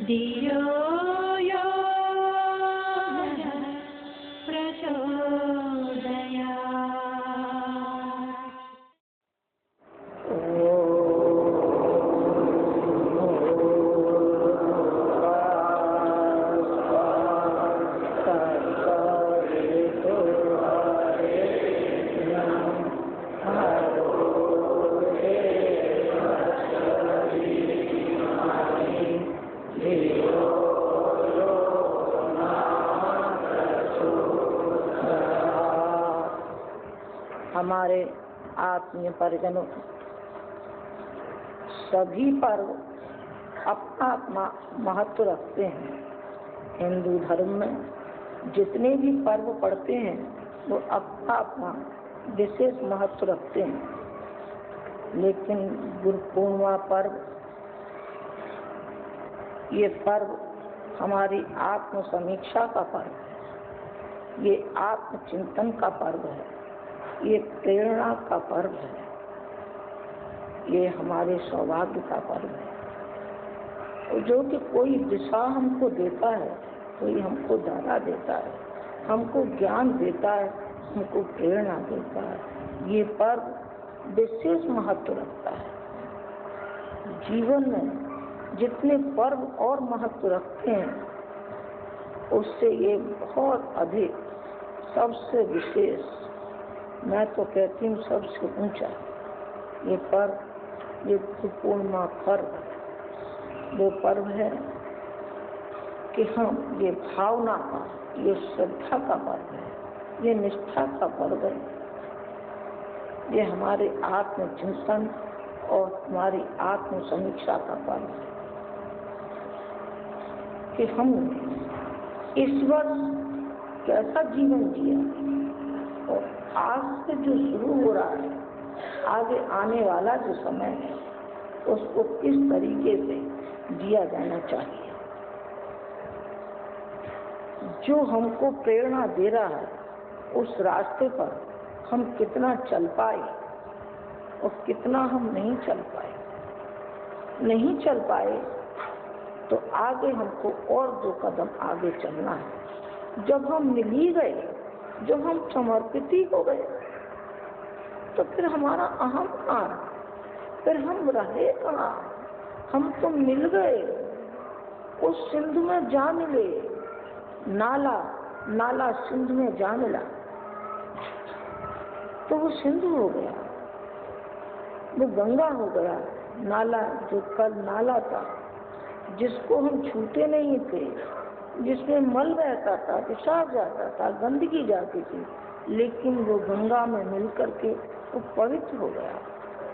धियो यो नः हमारे आत्मीय परिजनों, सभी पर्व अपना अपना महत्व रखते हैं। हिंदू धर्म में जितने भी पर्व पड़ते हैं वो अपना अपना विशेष महत्व रखते हैं। लेकिन गुरु पूर्णिमा पर्व, ये पर्व हमारी आत्म समीक्षा का पर्व है, ये आत्मचिंतन का पर्व है, ये प्रेरणा का पर्व है, ये हमारे सौभाग्य का पर्व है। जो कि कोई दिशा हमको देता है, कोई हमको धारा देता है, हमको ज्ञान देता है, हमको प्रेरणा देता है। ये पर्व विशेष महत्व रखता है। जीवन में जितने पर्व और महत्व रखते हैं उससे ये बहुत अधिक, सबसे विशेष, मैं तो कहती हूँ सबसे ऊंचा ये पर्व, ये पूर्णिमा पर्व, वो पर्व है कि हम ये भावना का, ये श्रद्धा का पर्व है, ये निष्ठा का पर्व है, ये हमारे आत्मचिंतन और हमारी आत्म समीक्षा का पर्व है कि हम इस वर्ष कैसा जीवन जिया और आज से जो शुरू हो रहा है, आगे आने वाला जो समय है, उसको किस तरीके से जिया जाना चाहिए। जो हमको प्रेरणा दे रहा है उस रास्ते पर हम कितना चल पाए और कितना हम नहीं चल पाए। नहीं चल पाए तो आगे हमको और 2 कदम आगे चलना है। जब हम मिल ही गए, जब हम समर्पित ही हो गए, तो फिर हमारा अहम कहाँ, फिर हम रहे कहाँ। हम तो मिल गए, उस सिंधु में जा मिले, नाला सिंधु में जा मिला, तो वो सिंधु हो गया, वो गंगा हो गया। नाला जो कल नाला था, जिसको हम छूते नहीं थे, जिसमें मल बहता था, पेशाब जाता था, गंदगी जाती थी, लेकिन वो गंगा में मिल करके वो पवित्र हो गया,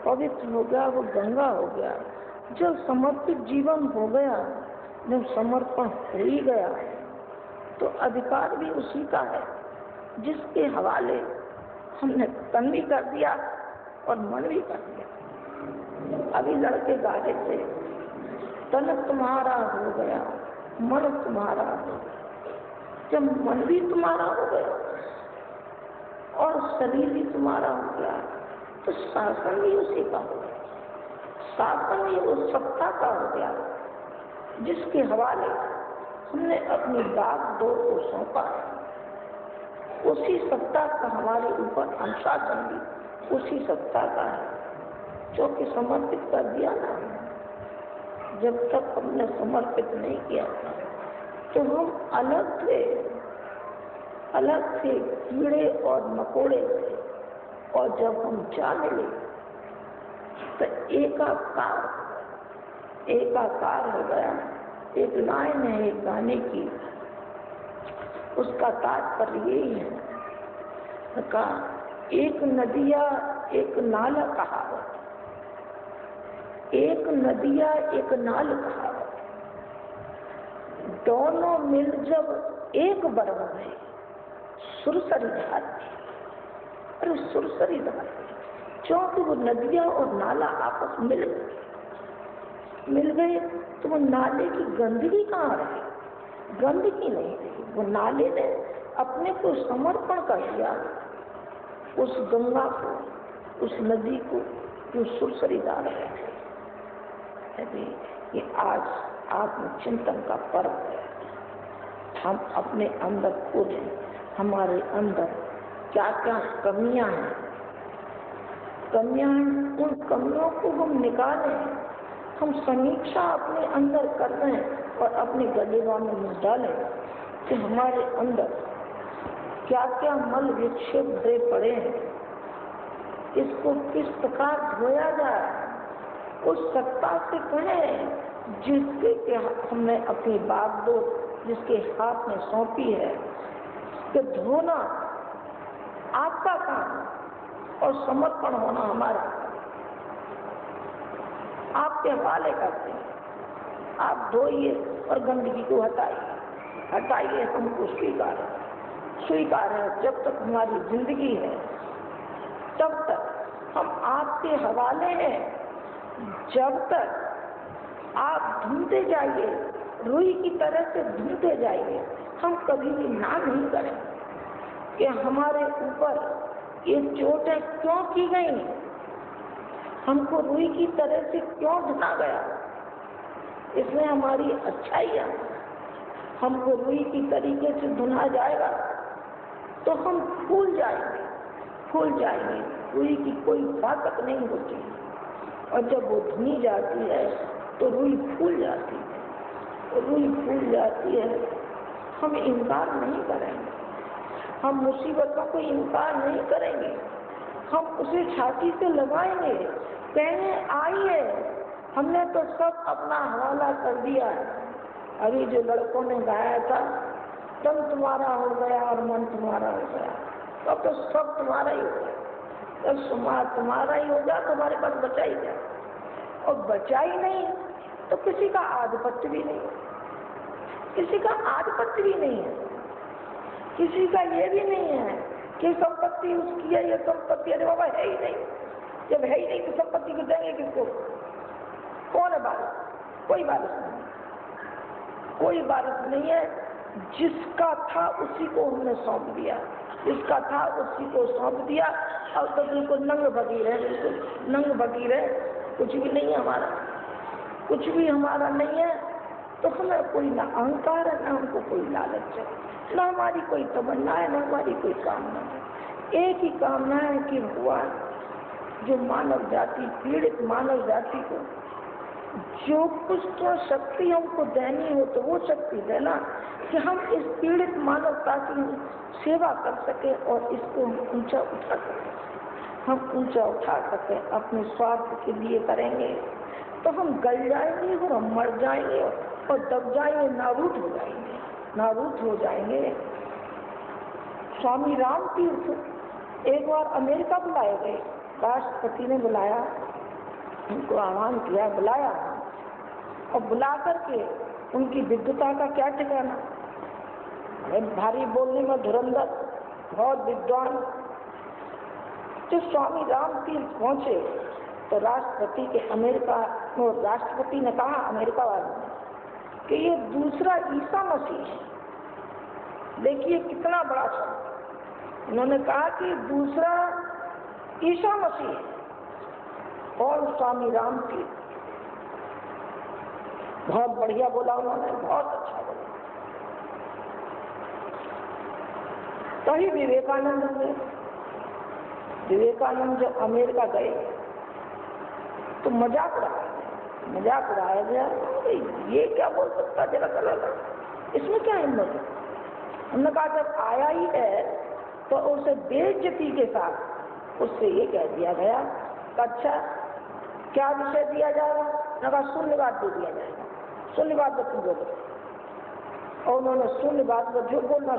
पवित्र हो गया, वो गंगा हो गया। जब समर्पित जीवन हो गया, जब समर्पण हो ही गया, तो अधिकार भी उसी का है जिसके हवाले हमने तन भी कर दिया और मन भी कर दिया। अभी लड़के गा रहे थे, तन तुम्हारा हो गया, मन तुम्हारा हो गया। जब मन भी तुम्हारा हो गया और शरीर भी तुम्हारा हो गया, तो शासन भी उसी का हो गया। शासन भी उस सत्ता का हो गया जिसके हवाले हमने अपनी दाग दौड़ को सौंपा। उसी सत्ता का हमारे ऊपर अनुशासन भी उसी सत्ता का है जो कि समर्पित कर दिया ना। जब तक हमने समर्पित नहीं किया तो हम अलग थे, कीड़े और मकोड़े थे। और जब हम जा मिले तो एकाकार हो गया। एक लाइन है एक गाने की, उसका तात्पर्य यही है का एक नदिया एक नाला कहावत, एक नदिया एक नाल कहावत, दोनों मिल जब एक बरम गए सुरसरी धार में। अरे सुरसरी धार, क्योंकि वो नदिया और नाला आपस मिल गए तो वो नाले की गंदगी कहाँ रही? गंदगी नहीं रही। वो नाले ने अपने को समर्पण कर दिया उस गंगा को, उस नदी को जो सुरसरी धार है। ये आज आत्मचिंतन का पर्व है। हम अपने अंदर खोजें, हमारे अंदर क्या क्या कमियां हैं, उन कमियों को हम निकालें। हम समीक्षा अपने अंदर कर रहे हैं और अपने गलेबान में डालें कि हमारे अंदर क्या क्या मल विक्षेप भरे पड़े हैं, इसको किस प्रकार धोया जाए। उस सत्ता से कहें जिसके हमने अपनी बागडोर जिसके हाथ में सौंपी है कि धोना आपका काम और समर्पण होना हमारा। आपके हवाले करते हैं, आप धोइए और गंदगी को हटाइए। हमको स्वीकार है। जब तक हमारी जिंदगी है तब तक हम आपके हवाले हैं। जब तक आप ढूंढते जाइए, रुई की तरह से ढूंढते जाइए। हम कभी भी ना नहीं करें कि हमारे ऊपर ये चोटें क्यों की गई, हमको रुई की तरह से क्यों ढुना गया। इसमें हमारी अच्छाइयाँ, हमको रुई की तरीके से धुना जाएगा तो हम फूल जाएंगे। रुई की कोई ताकत नहीं होती और जब वो धुनी जाती है तो रुई फूल जाती है। हम इनकार नहीं करेंगे, हम मुसीबतों को इनकार नहीं करेंगे। हम उसे छाती से लगाएंगे, कहने आइए। हमने तो सब अपना हवाला कर दिया है। अभी जो लड़कों ने गाया था, तन तुम्हारा हो गया और मन तुम्हारा हो गया, अब तो सब तुम्हारा ही हो गया। जब तुम्हारा ही हो गया, तुम्हारे पास बचा ही क्या। और बचा ही नहीं तो किसी का आधिपत्य भी नहीं है, किसी का ये भी नहीं है कि संपत्ति उसकी है, ये संपत्ति अरे बाबा है ही नहीं। जब है ही नहीं तो संपत्ति को देंगे किसको? कौन है वारिस? कोई वारिस नहीं है। जिसका था उसी को हमने सौंप दिया, अब तो बिल्कुल नंग बगीर है। कुछ भी नहीं है हमारा, नहीं है। तो हमें कोई ना अहंकार है, ना हमको कोई लालच है, ना हमारी कोई तमन्ना है, ना हमारी कोई कामना है। एक ही कामना है कि भगवान जो मानव जाति, पीड़ित मानव जाति को जो कुछ तो शक्ति हमको देनी हो तो वो शक्ति देना कि हम इस पीड़ित मानवता की सेवा कर सके और इसको ऊंचा उठा सके। अपने स्वार्थ के लिए करेंगे तो हम गल जाएंगे और हम मर जाएंगे और दब जाएंगे, नाबूद हो जाएंगे। स्वामी राम तीर्थ एक बार अमेरिका बुलाए गए, राष्ट्रपति ने बुलाया, उनको आह्वान किया, बुलाया और बुला करके उनकी विद्वता का क्या ठिकाना, भारी बोलने में धुरंधर, बहुत विद्वान। जब स्वामी राम तीर्थ पहुंचे तो राष्ट्रपति ने कहा अमेरिका वालों ने कि ये दूसरा ईसा मसीह है। देखिए कितना बड़ा शब्द। उन्होंने कहा कि दूसरा ईसा मसीह है। और स्वामी राम तीर्थ बहुत बढ़िया बोला, उन्होंने बहुत अच्छा बोला। तभी विवेकानंद जब अमेरिका गए तो मजाक उड़ाया गया। ये क्या बोल सकता, जरा चला, इसमें क्या हिम्मत है। हमने कहा जब आया ही है तो उसे बेइज्जती के साथ उससे ये कह दिया गया, अच्छा क्या विषय दिया जाएगा? ना शून्यवाद दे दिया जाएगा, शून्यवाद पर तुम बोलो। और उन्होंने शून्यवाद पर जो बोलना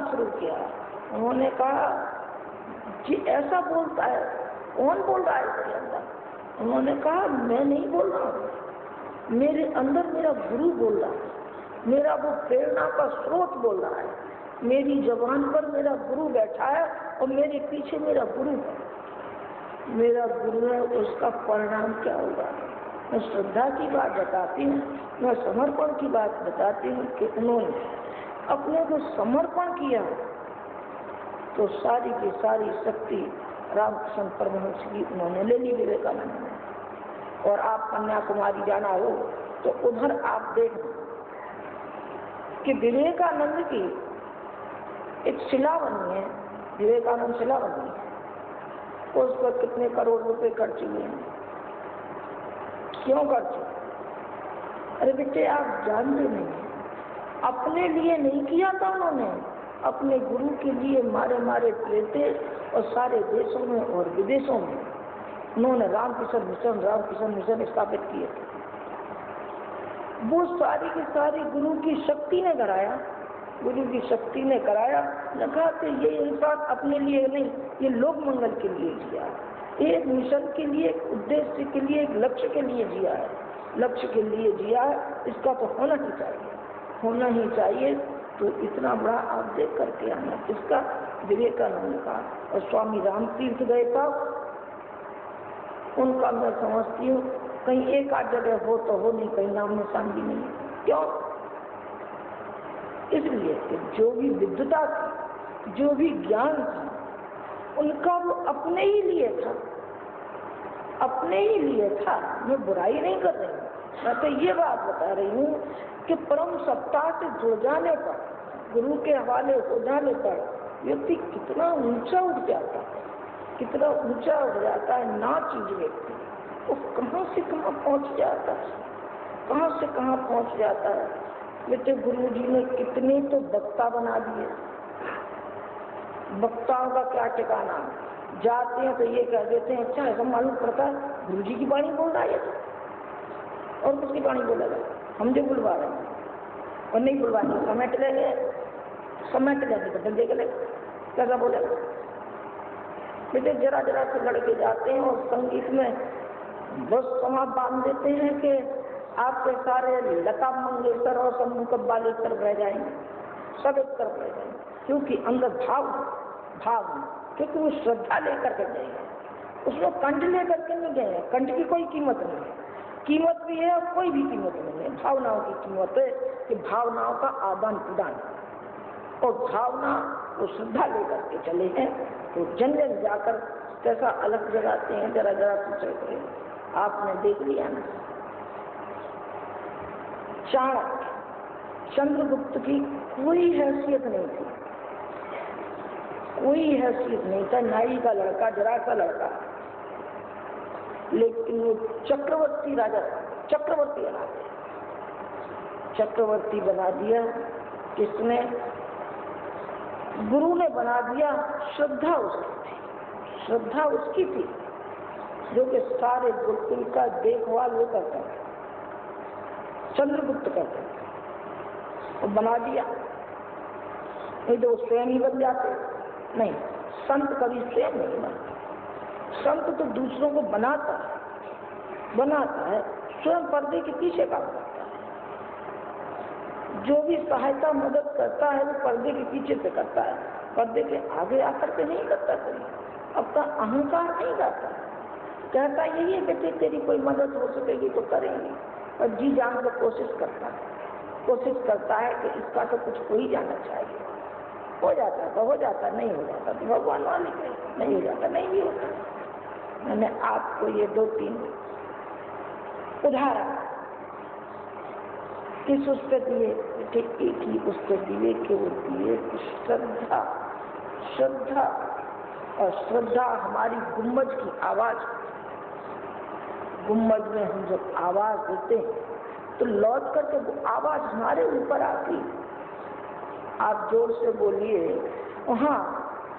शुरू किया, उन्होंने कहा जी ऐसा बोलता है, कौन बोल रहा है इसके अंदर? उन्होंने कहा मैं नहीं बोल रहा हूँ, मेरे अंदर मेरा गुरु बोल रहा है, मेरा वो प्रेरणा का स्रोत बोल रहा है, मेरी जबान पर मेरा गुरु बैठा है और मेरे पीछे मेरा गुरु है। मेरा गुरु है, उसका परिणाम क्या होगा? मैं श्रद्धा की बात बताती हूँ, मैं समर्पण की बात बताती हूँ कि उन्होंने अपने को समर्पण किया तो सारी की सारी शक्ति रामकृष्ण परमहंस की उन्होंने ले ली, विवेकानंद ने। और आप कन्याकुमारी जाना हो तो उधर आप देखना कि विवेकानंद की एक शिला बनी है, विवेकानंद शिला बनी है, उस पर कितने करोड़ रुपए खर्च हुए हैं। क्यों खर्च? अरे बेटे आप जानते नहीं, अपने लिए नहीं किया था उन्होंने, अपने गुरु के लिए मारे मारे फिरते और सारे देशों में और विदेशों में उन्होंने रामकृष्ण मिशन स्थापित किए थे। वो सारी की सारी गुरु की शक्ति ने कराया, गुरु की शक्ति ने कराया। लगा कि ये इंसान अपने लिए नहीं, ये लोक मंगल के लिए जिया, एक मिशन के लिए, एक उद्देश्य के लिए, एक लक्ष्य के लिए जिया है, लक्ष्य के लिए जिया है। इसका तो होना ही चाहिए, होना ही चाहिए। तो इतना बड़ा आप देख करके आना, इसका विवेकानंद का। और स्वामी रामतीर्थ गए था, उनका मैं समझती हूँ कहीं एक आध जगह हो तो हो, नहीं कहीं नाम निशान भी नहीं। क्यों? इसलिए कि जो भी विद्वता थी, जो भी ज्ञान था, उनका वो अपने ही लिए था, अपने ही लिए था। मैं बुराई नहीं कर रही हूँ, मैं तो ये बात बता रही हूँ कि परम सत्ता से जुड़ जाने पर, गुरु के हवाले हो जाने पर व्यक्ति कितना ऊंचा उठ जाता है, कितना ऊंचा उठ जाता है। ना चीज व्यक्ति वो कहाँ से कहाँ पहुँच जाता है, कहाँ से कहाँ पहुँच जाता है। बेटे गुरु जी ने कितने तो वक्ता बना दिए, वक्ताओं का क्या ठिकाना। जाते हैं तो ये कह देते हैं, अच्छा ऐसा मालूम पड़ता है गुरु जी की वाणी बोल रहा है, और किसकी वाणी बोलेगा? हम जो बुलवा रहे हैं, और नहीं बुलवाएंगे समेट लेंगे, समेट लेंगे तो बंदे के लेंगे, कैसा बोलेगा? बेटे जरा जरा से लड़के जाते हैं और संगीत में बस समा बांध देते हैं कि आपके सारे लता मंगेशकर और शंभू कव्वाली एक तरफ रह जाएंगे, सब एक तरफ रह जाएंगे, क्योंकि अंदर भाव क्योंकि वो श्रद्धा लेकर के गए हैं, उसमें कंठ लेकर के नहीं गए हैं। कंठ की कोई कीमत नहीं है, कीमत भी है और कोई भी कीमत नहीं है। भावनाओं की कीमत है कि भावनाओं का आदान प्रदान, और भावना वो श्रद्धा लेकर के चले हैं। तो जन जन जाकर कैसा अलग जगाते हैं, जरा जरा पूछे करें, आपने देख लिया ना। चाणक्य, चंद्रगुप्त की कोई हैसियत नहीं थी, कोई हैसियत नहीं था, नाई का लड़का, जरा सा लड़का, लेकिन वो चक्रवर्ती राजा, चक्रवर्ती बना दिया, चक्रवर्ती बना दिया। किसने? गुरु ने बना दिया। श्रद्धा उसकी थी, श्रद्धा उसकी थी, जो कि सारे गुरुकुल का देखभाल वो करता था, चंद्रगुप्त करता था, और बना दिया। नहीं तो वो स्वयं ही बन जाते। नहीं, संत कभी स्वयं नहीं बनता, संत तो दूसरों को बनाता है, स्वयं पर्दे के पीछे काम करता है। जो भी सहायता मदद करता है वो पर्दे के पीछे से करता है, पर्दे के आगे आकर के नहीं करता। कोई अपना अहंकार नहीं करता, कहता यही है बेटे तेरी कोई मदद हो सकेगी तो करेंगे, और जी जान को कोशिश करता है कि इसका तो कुछ हो ही जाना चाहिए। हो जाता तो हो जाता, नहीं हो जाता तो भगवान वाले, नहीं हो जाता नहीं भी होता। मैंने आपको ये 2-3 उदाहरण किस उस पर दिए, एक ही उस पर दिए कि वो दिए श्रद्धा। और श्रद्धा हमारी गुम्बज की आवाज, गुम्बज में हम जब आवाज देते हैं तो लौट करके वो आवाज हमारे ऊपर आती। आप जोर से बोलिए। वहाँ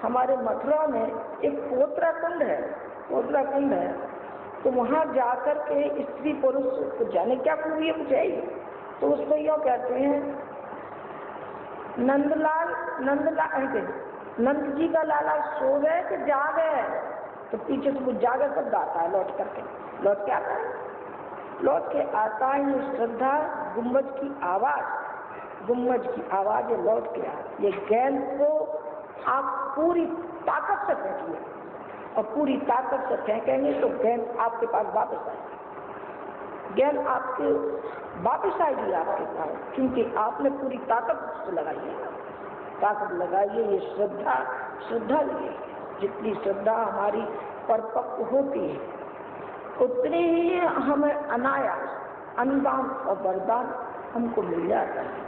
हमारे मथुरा में एक पोत्रा कुंड है, तो वहाँ जाकर के स्त्री पुरुष को जाने क्या खूबी चाहिए, तो उसको यो कहते हैं नंद जी का लाला सो गए कि जागे, तो पीछे से वो जागे कब आता है, लौट के आता है, लौट के आता है। ये श्रद्धा गुम्बज की आवाज है, लौट के आता। ये गेंद को आप पूरी ताकत से फेंकिए, और पूरी ताकत से फेंकेंगे तो गेंद आपके पास वापस आएगी, गेंद आपके वापस आएगी आपके पास, क्योंकि आपने पूरी ताकत लगाई है, ताकत लगाइए। ये श्रद्धा लिए, जितनी श्रद्धा हमारी परिपक्व होती है, उतनी ही हमें अनायास अनुदान और वरदान हमको मिल जाता है।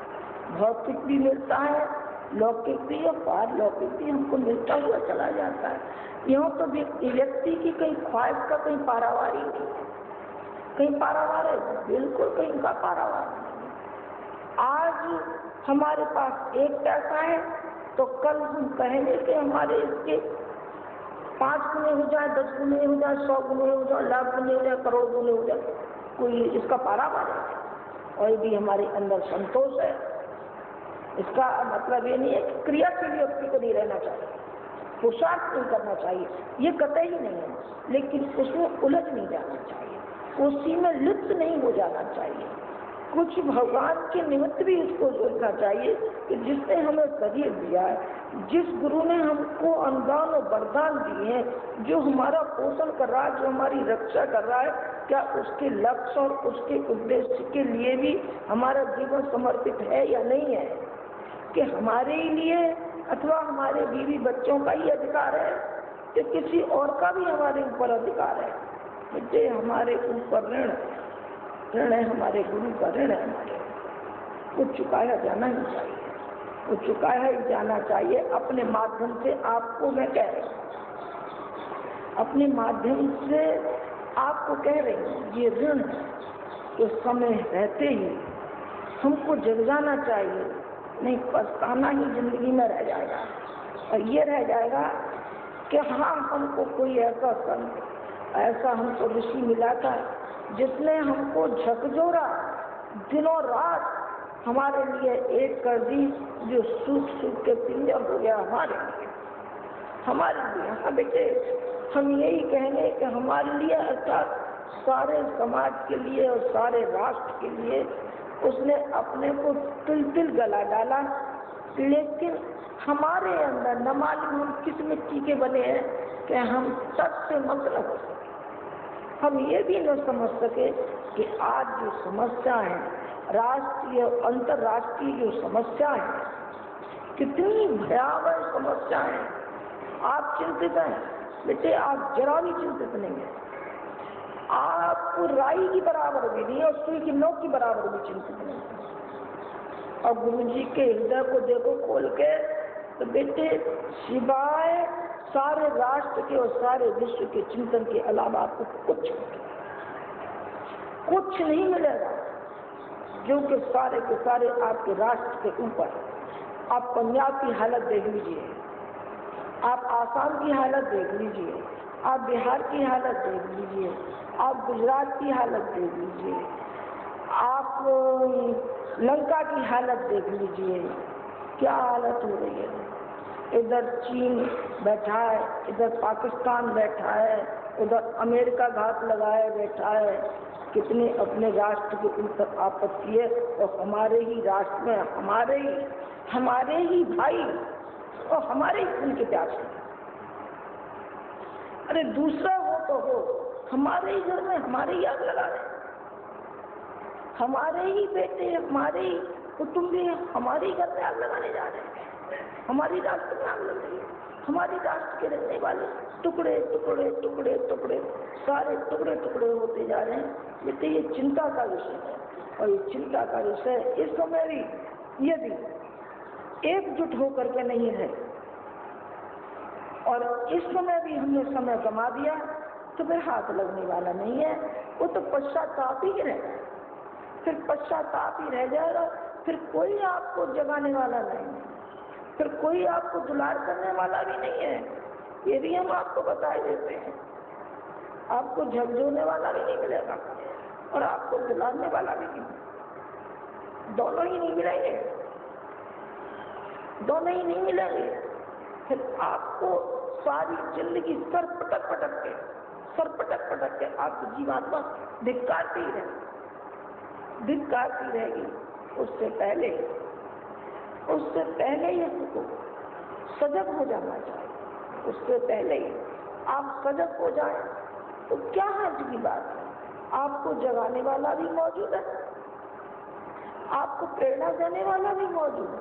भौतिक भी मिलता है, लौकिक भी और पारलौकिक भी हमको मिलता हुआ चला जाता है। यूँ तो व्यक्ति की कहीं ख्वाहिश का कहीं पारावार ही नहीं है। कहीं पारावार है, बिल्कुल कहीं का पारावार नहीं है। आज हमारे पास एक पैसा है तो कल हम कहेंगे कि हमारे इसके 5 गुने हो जाए, 10 गुने हो जाए, 100 गुने हो जाए, लाख गुने हो जाए, करोड़ गुने हो जाए, कोई इसका पारावार है। और यदि हमारे अंदर संतोष है, इसका मतलब ये नहीं है कि क्रियाशील व्यक्ति को नहीं रहना चाहिए, पुरुषार्थ नहीं करना चाहिए, ये कतई ही नहीं है, लेकिन उसमें उलझ नहीं जाना चाहिए, उसी में लिप्त नहीं हो जाना चाहिए। कुछ भगवान के निमित्त भी उसको सोचना चाहिए कि जिसने हमें शरीर दिया है, जिस गुरु ने हमको अनुदान और वरदान दिए हैं, जो हमारा पोषण कर रहा है, जो हमारी रक्षा कर रहा है, क्या उसके लक्ष्य और उसके उद्देश्य के लिए भी हमारा जीवन समर्पित है या नहीं है? कि हमारे ही लिए अथवा हमारे बीवी बच्चों का ही अधिकार है कि किसी और का भी हमारे ऊपर अधिकार है? मुझे हमारे ऊपर ऋण है, हमारे गुरु का ऋण है, हमारे को चुकाया जाना ही चाहिए, वो चुकाया ही जाना चाहिए। अपने माध्यम से आपको मैं कह रही हूँ, अपने माध्यम से आपको कह रही हूँ, ये ऋण है तो समय रहते ही हमको जग जाना चाहिए, नहीं पछताना ही जिंदगी में रह जाएगा। और ये रह जाएगा कि हाँ, हमको कोई ऐसा संत, ऐसा हमको ऋषि मिला था जिसने हमको झकझोरा, दिनों रात हमारे लिए एक कर दी, जो सूख सूख के पिंजर हो गया हमारे लिए। हाँ बेटे, हम यही कहेंगे कि हमारे लिए अर्थात सारे समाज के लिए और सारे राष्ट्र के लिए उसने अपने को तिल तिल गला डाला, लेकिन हमारे अंदर न मालूम हम किस मिट्टी के बने हैं कि हम तट से मतलब हो सके। हम ये भी न समझ सके कि आज जो समस्या है, राष्ट्रीय अंतर्राष्ट्रीय जो समस्या है, कितनी भयावह समस्या है। आप चिंतित हैं बेटे, आप जरा भी चिंतित नहीं है। आप राई की बराबर भी नहीं और सुई की नोक की बराबर भी चिंतित नहीं है। और गुरु जी के हृदय को देखो खोल के, तो बेटे सिवाय सारे राष्ट्र के और सारे विश्व के चिंतन के अलावा आपको कुछ नहीं मिलेगा, जो कि सारे के सारे आपके राष्ट्र के ऊपर। आप पंजाब की हालत देख लीजिए, आप आसाम की हालत देख लीजिए, आप बिहार की हालत देख लीजिए, आप गुजरात की हालत देख लीजिए, आप लंका की हालत देख लीजिए, क्या हालत हो रही है। इधर चीन बैठा है, इधर पाकिस्तान बैठा है, उधर अमेरिका घात लगाए बैठा है, कितने अपने राष्ट्र के ऊपर आपत्ति है। और हमारे ही राष्ट्र में हमारे ही भाई और हमारे ही खून के प्यासे। अरे दूसरा हो तो हो, हमारे ही घर में हमारे ही आग लगा रहे, हमारे ही बेटे, हमारे ही कुटुंबी हमारे ही घर में आग लगाने जा रहे हैं, हमारी राष्ट्र में आग लग रही है। हमारी राष्ट्र के रहने वाले टुकड़े टुकड़े टुकड़े टुकड़े सारे टुकड़े टुकड़े होते जा रहे हैं। बेटे ये चिंता का विषय है, और ये चिंता का विषय इस समय भी यदि एकजुट होकर के नहीं है और इस समय भी हमने समय गंवा दिया तो फिर हाथ लगने वाला नहीं है। वो तो पश्चाताप ही रहेगा, फिर पश्चाताप ही रह जाएगा, फिर कोई आपको जगाने वाला नहीं है, फिर कोई आपको दुलार करने वाला भी नहीं है। ये भी हम आपको बताए देते हैं, आपको झकझोरने वाला भी नहीं मिलेगा और आपको दुलारने वाला भी नहीं, दोनों ही नहीं मिलेंगे, दोनों ही नहीं मिलेंगे। फिर आपको सारी जिंदगी सर पटक पटक के आपकी जीवात्मा धिक्कारती रहेगी। उससे पहले ही हमको सजग हो जाना चाहिए। उससे पहले ही आप सजग हो जाएं तो क्या हर्ज की बात है। आपको जगाने वाला भी मौजूद है, आपको प्रेरणा देने वाला भी मौजूद है,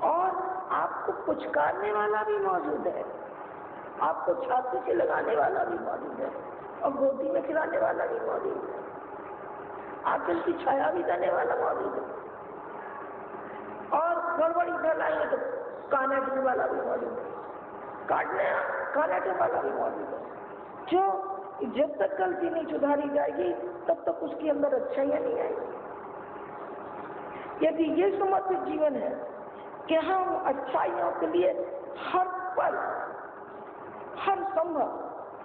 और आपको पुचकारने वाला भी मौजूद है, आपको छाती से लगाने वाला भी मौजूद है, और गोदी में खिलाने वाला भी मौजूद है, आंचल की छाया भी देने वाला मौजूद है, और गड़बड़ी फैलाएंगे तो कानटने वाला भी मौजूद है, कानटने वाला भी मौजूद है। जो जब तक गलती नहीं सुधारी जाएगी तब तक उसके अंदर अच्छाइयाँ नहीं आएगी। यदि ये समर्पित जीवन है कि हम अच्छाइयों के लिए हर पल हर संभव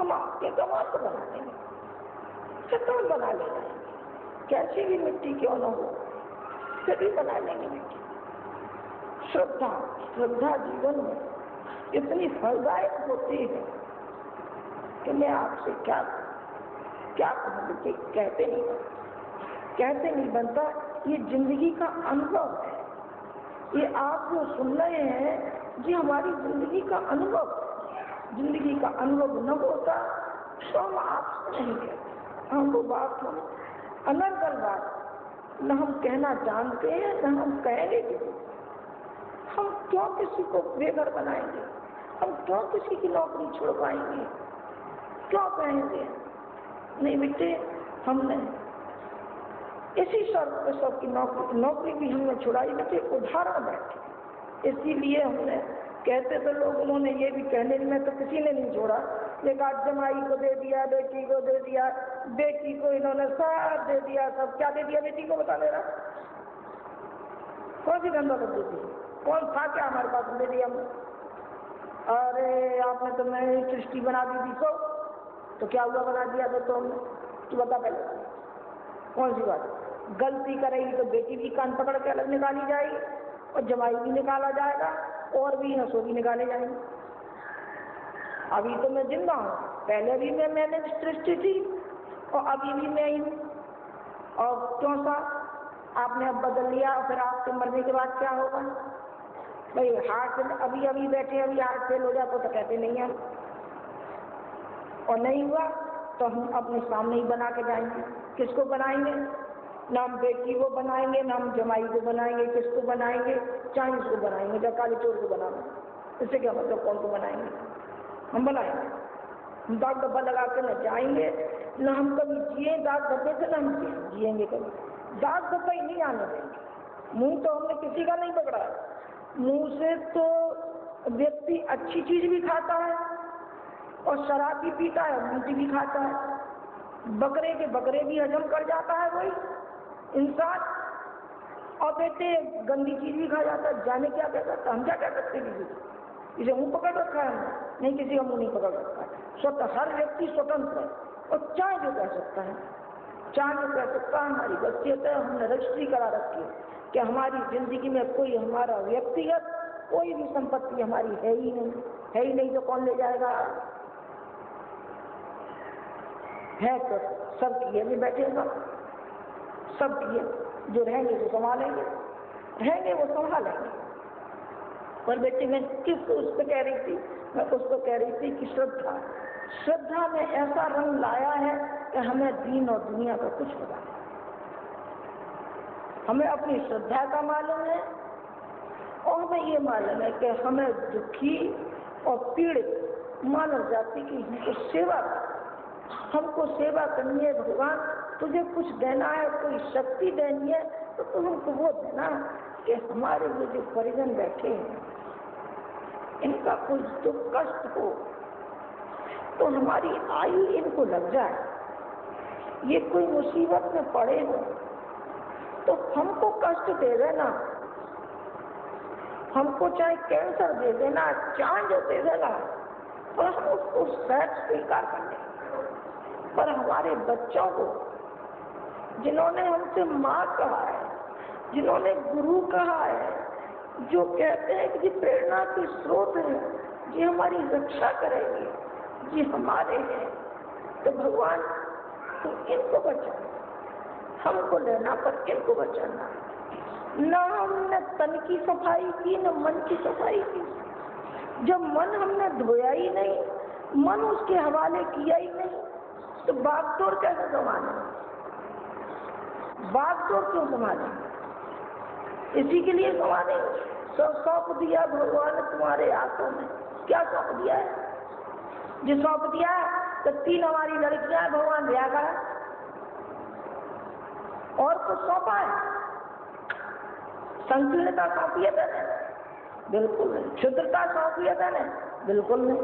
हम आपके गवाह को बना लेंगे, चट्टान बना ले जाएंगे, कैसी भी मिट्टी क्यों न हो फिर भी बना लेंगे मिट्टी। श्रद्धा जीवन में इतनी फलदायक होती है कि मैं आपसे क्या कहूँ, कहते नहीं बनता। ये जिंदगी का अनुभव है, ये आप जो सुन रहे हैं ये हमारी जिंदगी का अनुभव है। जिंदगी का अनुभव न होता तो हम आपसे नहीं कहते। हम वो बात हम अनर्गल बात न हम कहना जानते हैं न हम कहेंगे किसी। हम क्यों किसी को बेघर बनाएंगे, हम क्यों किसी की नौकरी छुड़वाएंगे, क्यों कहेंगे नहीं बेटे हमने इसी शर्त पे सबकी नौकरी भी हमने छुड़ाई बेटे, उदाहरण बैठे। इसीलिए हमने कहते थे लोग, उन्होंने ये भी कहने में तो किसी ने नहीं छोड़ा, लेकिन जमाई को दे दिया, बेटी को दे दिया, बेटी को इन्होंने सब दे दिया। सब क्या दे दिया बेटी को बता दे रहा, कौन सी धंधा दे दी, कौन था क्या हमारे पास दे दिया हमने। अरे आपने तो नई सृष्टि बना दी थी तो क्या हुआ बना दिया तो हमने, तू बता पहले कौन सी बात। गलती करेगी तो बेटी भी कान पकड़ के अलग निकाली जाएगी और जमाई भी निकाला जाएगा और भी नसो भी निकाले जाएंगे। अभी तो मैं जिंदा हूँ, पहले भी मैंने सृष्टि थी और अभी भी मैं ही हूँ। और क्यों सा आपने अब बदल लिया और फिर आपके मरने के बाद क्या होगा भाई। हार्ट अभी बैठे अभी हार्ट फेल हो जाता तो कहते नहीं हम, और नहीं हुआ तो हम अपने सामने ही बना के जाएंगे। किसको बनाएंगे, ना हम बेटी को बनाएंगे ना हम जमाई को बनाएंगे, किसको बनाएंगे, चाइनीज को बनाएंगे, जब काली चोर को बनाएंगे। इससे क्या मतलब कौन को बनाएंगे, हम बनाएंगे। हम दाग डब्बा लगा के न जाएंगे, न हम कभी जिए दाग डब्बे से, न हम जिएंगे कभी, दाग डब्बा ही नहीं आने देंगे। मुंह तो हमने किसी का नहीं पकड़ा, मुंह से तो व्यक्ति अच्छी चीज भी खाता है और शराब भी पीता है, मीठी भी खाता है, बकरे के बकरे भी हजम कर जाता है वही इंसान, और बेटे गंदी चीज भी खा जाता है। जाने क्या क्या करता, हम क्या क्या करते किसी इसे मुंह पकड़ रखा है, नहीं किसी का मुंह नहीं पकड़ रखा है। स्वतः हर व्यक्ति स्वतंत्र है और चाहे जो कह सकता है, चाहे जो कह सकता है। हमारी बच्चियत है, हमने रजिस्ट्री करा रखी है कि हमारी जिंदगी में कोई हमारा व्यक्तिगत कोई भी संपत्ति हमारी है ही नहीं तो कौन ले जाएगा। है तो सब किए भी बैठेगा, सब किए, जो रहेंगे वो संभालेंगे, रहेंगे वो संभालेंगे। पर बेटे मैं किस उस पर कह रही थी, मैं उसको कह रही थी कि श्रद्धा में ऐसा रंग लाया है कि हमें दीन और दुनिया का कुछ पता नहीं। हमें अपनी श्रद्धा का मालूम है और हमें ये मालूम है कि हमें दुखी और पीड़ित मानव जाति की हमको सेवा करनी है। भगवान तुझे कुछ देना है, कोई शक्ति देनी है तो तुम हमको वो देना कि हमारे लिए जो परिजन बैठे हैं इनका कुछ दुख कष्ट हो तो हमारी आयु इनको लग जाए, ये कोई मुसीबत में पड़े हो तो हमको कष्ट दे देना, हमको चाहे कैंसर दे देना, चांद दे देना, और हम उसको सहज स्वीकार कर लें। पर हमारे बच्चों को जिन्होंने हमसे माँ कहा है, जिन्होंने गुरु कहा है, जो कहते हैं कि जी प्रेरणा के स्रोत है, जी हमारी रक्षा करेंगे, जी हमारे हैं, तो भगवान तुम इनको बचाओ, हमको लेना पर इनको बचाना। न हमने तन की सफाई की न मन की सफाई की। जब मन हमने धोया ही नहीं, मन उसके हवाले किया ही नहीं, तो बागडोर कैसे संभाले, बागडोर क्यों संभाले, इसी के लिए संभाले। सब सौंप दिया भगवान ने तुम्हारे हाथों में, क्या सौंप दिया है, जो सौंप दिया है तो 3 हमारी लड़कियां भगवान दिया करा और कुछ सौंपा है? संकीर्णता सौंपी है मैंने? बिल्कुल नहीं। क्षुद्रता सौंपी है मैंने? बिल्कुल नहीं।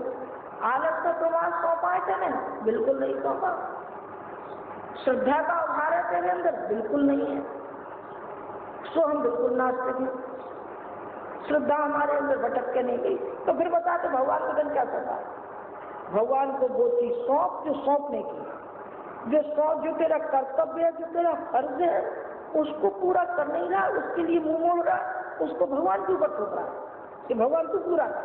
आलस का प्रभाव सौंपा है मैंने? बिल्कुल नहीं सौंपा। श्रद्धा का अभाव है तेरे अंदर? बिल्कुल नहीं है। सो हम बिल्कुल नास्तिक हैं। श्रद्धा हमारे अंदर भटक के नहीं गई। तो फिर बता तो भगवान को दिन क्या करता है? भगवान को वो चीज सौंप जो सौंपने की, जो तेरा कर्तव्य है, जो तेरा फर्ज है, उसको पूरा कर नहीं रहा, उसके लिए मुंह मोड़ रहा, उसको भगवान के ऊपर थोप रहा है कि भगवान तू पूरा कर।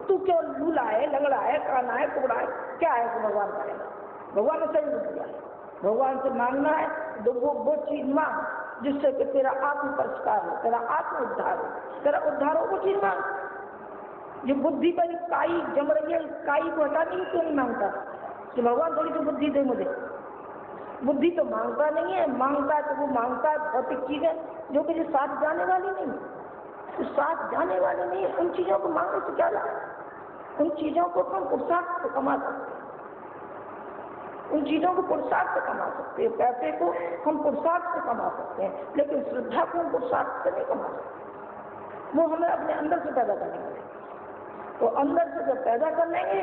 तू क्यों लूला है, लंगड़ा है, काना है, कुबड़ा है, क्या है तो भगवान करेगा? भगवान ने सही दिया है। भगवान से मांगना है तो वो चीज मांग जिससे कि तेरा आत्म परिष्कार हो, तेरा आत्म उद्धार हो, तेरा उद्धार हो, वो चीज मांग। जो बुद्धि पर काई जम रही है, काई को हटाने की क्यों नहीं मांगता कि भगवान थोड़ी सी बुद्धि दे मुझे? बुद्धि तो मांगता नहीं है, मांगता है तो वो मांगता है भौतिक चीजें जो कि साथ जाने वाली नहीं, तो साथ जाने वाली नहीं है। उन चीजों को मांगने से क्या लाभ? उन चीजों को हम पुरुषार्थ से कमा सकते हैं, उन चीजों को पुरुषार्थ से कमा सकते हैं, पैसे को हम पुरुषार्थ से कमा सकते हैं, लेकिन श्रद्धा को हम पुरुषार्थ से नहीं कमा सकते। वो हमें अपने अंदर से पैदा करने वाले। तो अंदर से जब पैदा कर लेंगे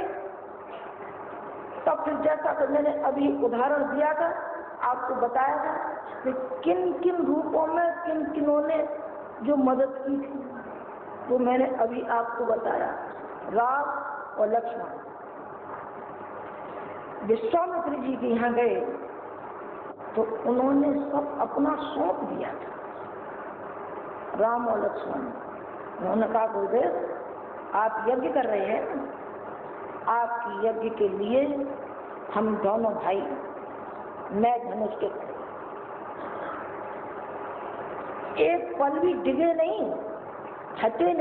तब फिर जैसा कि मैंने अभी उदाहरण दिया था, आपको बताया था कि किन किन रूपों में किन किनों ने जो मदद की थी, वो मैंने अभी आपको बताया। राम और लक्ष्मण विश्वामित्र जी के यहाँ गए तो उन्होंने सब अपना सौंप दिया था। राम और लक्ष्मण, उन्होंने कहा गुरुदेव आप यज्ञ कर रहे हैं, आपकी यज्ञ के लिए हम दोनों भाई मैं धनुष के एक पल भी डिगे नहीं, हटे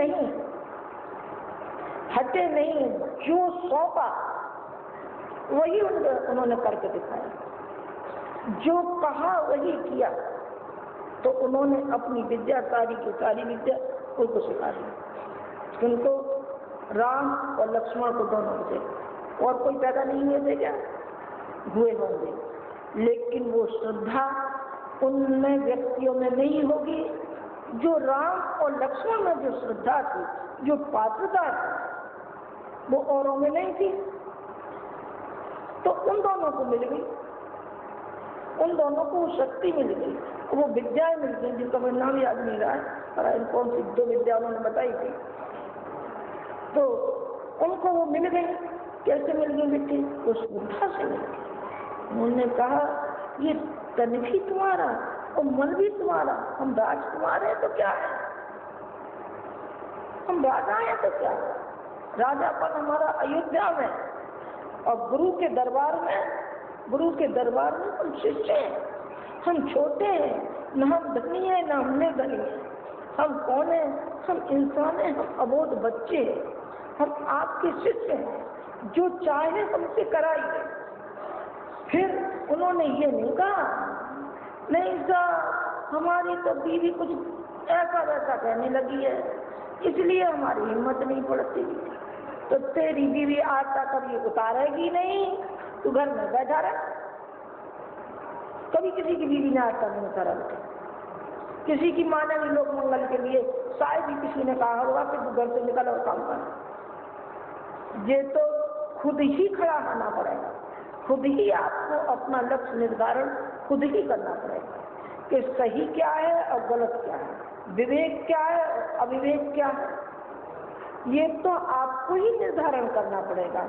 नहीं, जो सौंपा वही उन्होंने करके दिखाया, जो कहा वही किया। तो उन्होंने अपनी विद्या सारी की सारी विद्या उनको सिखा दी। उनको राम और लक्ष्मण को दोनों से और कोई पैदा नहीं हुए थे क्या? हुए होंगे, लेकिन वो श्रद्धा उनमें व्यक्तियों में नहीं होगी जो राम और लक्ष्मण में जो श्रद्धा थी, जो पात्रता थी, वो औरों में नहीं थी। तो उन दोनों को मिल गई, उन दोनों को शक्ति मिल गई, वो विद्याएं मिल गई जिनका मेरा नाम याद नहीं रहा है, पर कौन सी 2 विद्या उन्होंने बताई थी। तो उनको वो मिल गई। कैसे मिल गई मिट्टी? उस बुद्धा से मिल गई। उन्होंने कहा ये तन भी तुम्हारा और मन भी तुम्हारा, हम राजकुमार हैं तो क्या है, हम राजा हैं तो क्या है, राजापन हमारा अयोध्या में और गुरु के दरबार में हम शिष्य हैं, हम छोटे हैं, न हम धनी हैं न हमने धनी है। हम कौन है? हम इंसान हैं, हम अबोध बच्चे हैं, हम आपके शिष्य हैं, जो चाहे हमसे कराइए। फिर उन्होंने ये नहीं कहा नहीं साहब हमारी तो बीवी कुछ ऐसा वैसा कहने लगी है इसलिए हमारी हिम्मत नहीं पड़ती, तो तेरी बीवी आटा कभी उतारेगी नहीं, तू घर में बैठा रहे। कभी किसी की बीवी ने आटा नहीं उतारा, किसी की माँ ने भी लोक मंगल के लिए शायद ही किसी ने कहा होगा कि तू घर से निकल और काम कर। ये तो खुद ही खड़ा होना पड़ेगा, खुद ही आपको अपना लक्ष्य निर्धारण खुद ही करना पड़ेगा कि सही क्या है और गलत क्या है, विवेक क्या है और अविवेक क्या है, ये तो आपको ही निर्धारण करना पड़ेगा।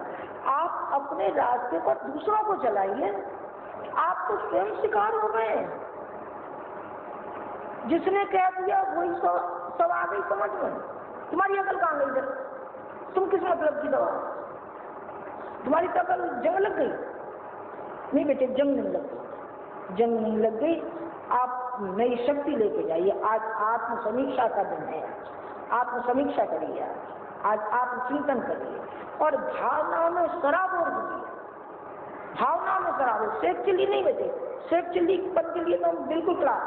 आप अपने रास्ते पर दूसरों को चलाइए, आप तो स्वयं शिकार हो गए। जिसने कह दिया वही सब आ गई समझ में। तुम्हारी अकल कहाँ गई? तुम किस मतलब की दवा? तुम्हारी तो अकल जंग लग गई? नहीं बेटे, जंग नहीं लग गई, जंग नहीं लग गई। आप नई शक्ति लेके जाइए। आज आत्म समीक्षा का दिन है, आत्म समीक्षा करिए, आज आत्मचिंतन करिए और भावना में सराबोर होइए, भावना में सराबोर। शेख चिल्ली नहीं बेटे, शेख चिल्ली पद के लिए तो बिल्कुल क्लास,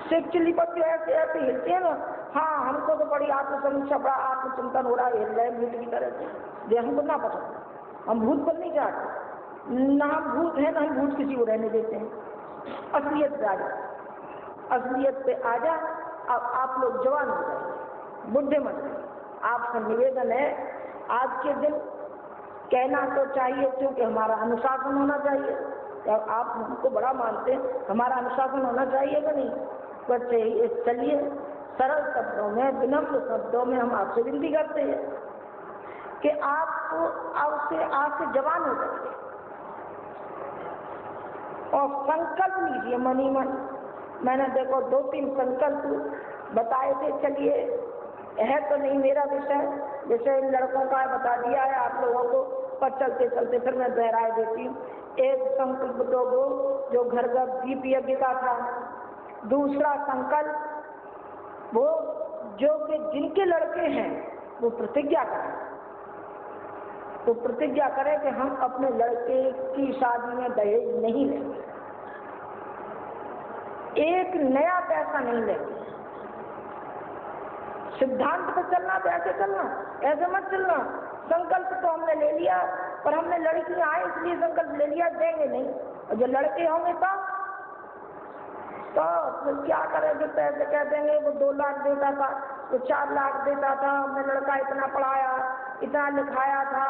शेख चिल्ली पद जो ऐसे ऐसे हिलते हैं ना, हाँ हमको तो बड़ी आत्म समीक्षा, बड़ा आत्मचिंतन हो रहा है, हिल रहे मीट की तरह से, ये हमको ना पसंद। हम भूत बनने चाहते, ना हम भूत हैं ना हम भूत किसी को रहने देते हैं। असलियत पे आ जा, असलियत पे आ जा। अब आप लोग जवान हो जाइए, बुढ़े मत जाइए। आपका निवेदन है आज के दिन कहना तो चाहिए, क्योंकि हमारा अनुशासन होना चाहिए। जब आप हमको बड़ा मानते हैं, हमारा अनुशासन होना चाहिए कि नहीं? बच्चे चलिए सरल शब्दों में, विनम्र शब्दों में हम आपसे विनती करते हैं कि आपको आपसे जवान हो जाइए और संकल्प लीजिए मनी मन। मैंने देखो 2-3 संकल्प बताए थे, चलिए है तो नहीं मेरा विषय, विषय इन लड़कों का बता दिया है आप लोगों को, पर चलते चलते फिर मैं दोहराए देती हूँ। एक संकल्प तो वो जो घर का दीप यज्ञ का था, दूसरा संकल्प वो जो कि जिनके लड़के हैं वो प्रतिज्ञा करें, तो प्रतिज्ञा करें कि हम अपने लड़के की शादी में दहेज नहीं लेंगे, एक नया पैसा नहीं लेंगे। सिद्धांत पे चलना तो ऐसे चलना, ऐसे मत चलना। संकल्प तो हमने ले लिया, पर हमने लड़कियां आए इसलिए संकल्प ले लिया, देंगे नहीं। और जो लड़के होंगे तो क्या करेंगे? पैसे कह देंगे वो 2 लाख देता था, वो 4 लाख देता था, हमने लड़का इतना पढ़ाया, इतना लिखाया था,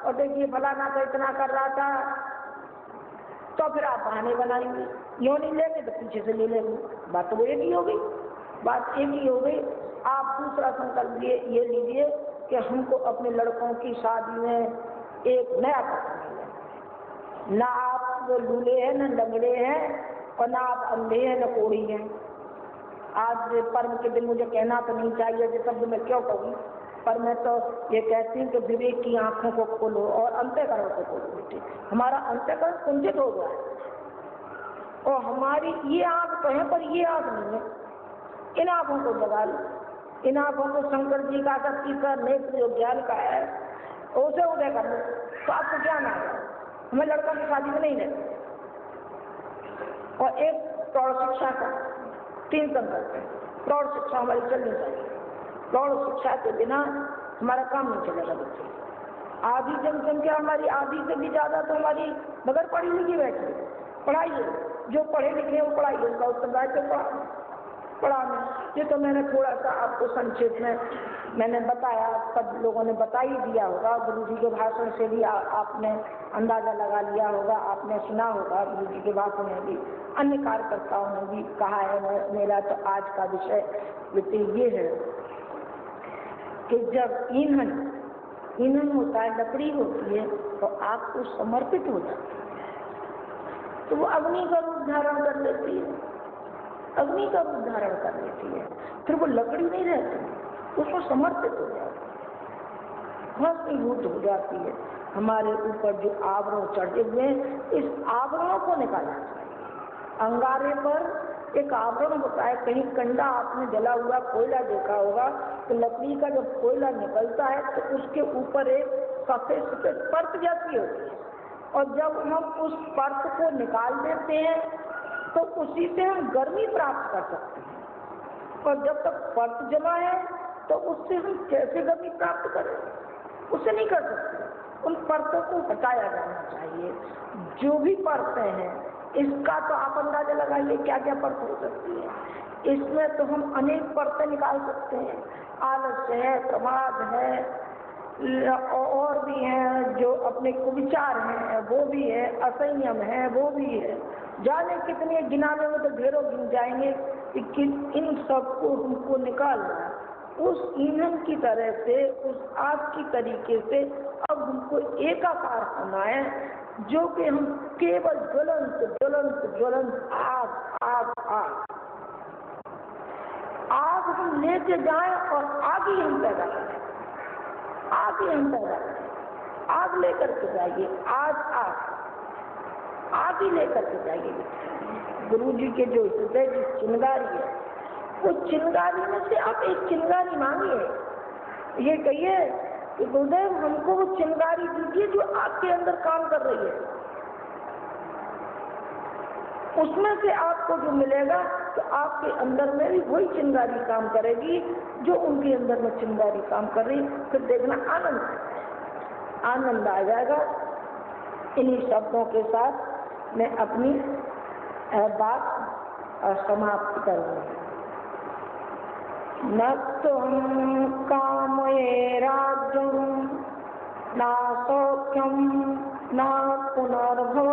और देखिए फलाना तो इतना कर रहा था। तो फिर आप बहाने बनाएंगे, यूँ नहीं लेंगे तो पीछे से ले लेंगे। बात तो वो एक ही हो गई, बात एक ही हो गई। आप दूसरा संकल्प ये लीजिए कि हमको अपने लड़कों की शादी में एक नया पैसा नहीं लेना। ना आप लूले हैं, न लंगड़े हैं, और ना आप अंधे हैं न कोढ़ी हैं। आज पर्व के दिन मुझे कहना तो नहीं चाहिए, ये शब्द मैं क्यों कहूँ, पर मैं तो ये कहती हूँ कि विवेक की आंखों को खोलो और अंतःकरण को खोलो। बेटे हमारा अंतःकरण कुंठित हो गया है, और हमारी ये आंख तो है पर ये आंख नहीं है। इन आंखों को जगा लो, इन आंखों को शंकर जी का शक्ति का नेत्र जो ज्ञान का है उसे उदय कर लो, तो आपको ज्ञान आएगा। हमें लड़कों की शादी में नहीं लेते। और एक प्रौढ़ शिक्षा का 3 संकल्प है। प्रौढ़ शिक्षा हमारी चलनी चाहिए, प्रौढ़ शिक्षा के बिना हमारा काम नहीं चलेगा। बच्चे आधी जनसंख्या हमारी आधी से भी ज्यादा तो हमारी बगैर पढ़ी लिखी बैठी है। पढ़ाइए, जो पढ़े लिखे हैं वो पढ़ाइए, उनका उत्तरदायित्व पढ़ाना। ये तो मैंने थोड़ा सा आपको संक्षेप में मैंने बताया, सब लोगों ने बता ही दिया होगा। गुरु जी के भाषण से भी आपने अंदाजा लगा लिया होगा, आपने सुना होगा गुरु जी के भाषण में भी, अन्य कार्यकर्ताओं ने भी कहा है। मेरा तो आज का विषय ये है कि जब ईंधन होता है, लकड़ी होती है, तो आग को समर्पित हो जाती है, तो वो अग्नि का रूप धारण कर लेती है, अग्नि का रूप धारण कर लेती है। फिर वो लकड़ी नहीं रहती, उसको समर्पित हो जाती है, भस्मीभूत हो जाती है। हमारे ऊपर जो आवरण चढ़े हुए, इस आवरणों को निकालना चाहिए। अंगारे पर एक आवरण होता है, कहीं कंडा आपने जला हुआ कोयला देखा होगा, तो लकड़ी का जब कोयला निकलता है तो उसके ऊपर एक सफेद सफेद परत जैसी होती है, और जब हम उस परत को निकाल देते हैं तो उसी से हम गर्मी प्राप्त कर सकते हैं। और जब तक परत जमा है तो उससे हम कैसे गर्मी प्राप्त करें? उससे नहीं कर सकते। उन परतों को हटाया जाना चाहिए। जो भी परतें हैं, इसका तो आप अंदाजा लगाइए क्या क्या परत हो सकती है। इसमें तो हम अनेक परतें निकाल सकते हैं। आलस्य है, प्रमाद है, और भी हैं, जो अपने कुविचार हैं वो भी है, असंयम है वो भी है, जाने कितने गिनाने में तो ढेरों गिन जाएंगे। कि इन सबको हमको निकालना है उस ईंधन की तरह से, उस आग की तरीके से। अब हमको एकाकार होना है, जो कि हम केवल ज्वलंत ज्वलंत ज्वलंत आग आग आग आग हम लेके जाएं और आग ही हम पैदा करें, आग ही हम पैदा करें। आग लेकर के जाइए, आज आग ही लेकर के जाइए। गुरु जी के जो हृदय की चिंगारी है, वो चिंगारी में से आप एक चिंगारी मांगिए। ये कहिए कि गुरुदेव हमको वो चिंगारी दीजिए जो आपके अंदर काम कर रही है। उसमें से आपको जो मिलेगा तो आपके अंदर में भी वही चिंगारी काम करेगी जो उनके अंदर में चिंगारी काम कर रही। फिर देखना आनंद आ जाएगा। इन्हीं शब्दों के साथ मैं अपनी बात समाप्त करूंगी। न त्वं कामये राज्यं न सौख्यं न पुनर्भव